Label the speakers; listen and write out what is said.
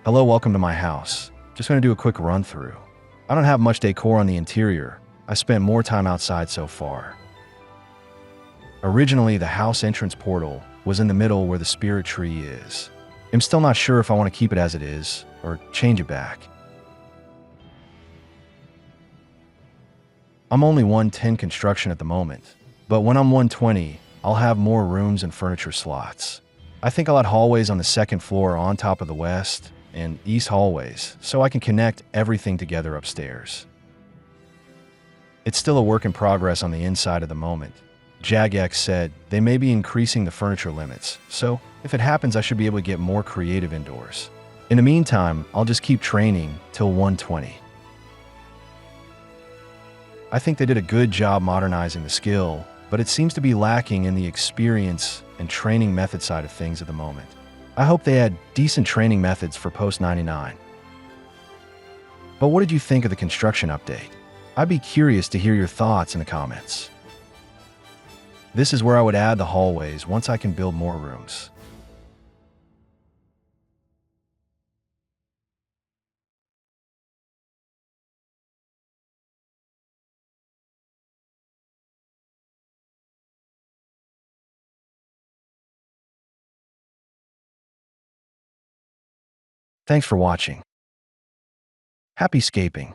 Speaker 1: Hello, welcome to my house. Just gonna do a quick run through. I don't have much decor on the interior. I spent more time outside so far. Originally, the house entrance portal was in the middle where the spirit tree is. I'm still not sure if I want to keep it as it is or change it back. I'm only 110 construction at the moment, but when I'm 120, I'll have more rooms and furniture slots. I think I'll add hallways on the second floor on top of the west and east hallways so I can connect everything together upstairs. It's still a work in progress on the inside at the moment. Jagex said they may be increasing the furniture limits, so if it happens, I should be able to get more creative indoors. In the meantime, I'll just keep training till 120. I think they did a good job modernizing the skill, but it seems to be lacking in the experience and training method side of things at the moment. I hope they add decent training methods for post 99. But what did you think of the construction update? I'd be curious to hear your thoughts in the comments. This is where I would add the hallways once I can build more rooms. Thanks for watching. Happy scaping.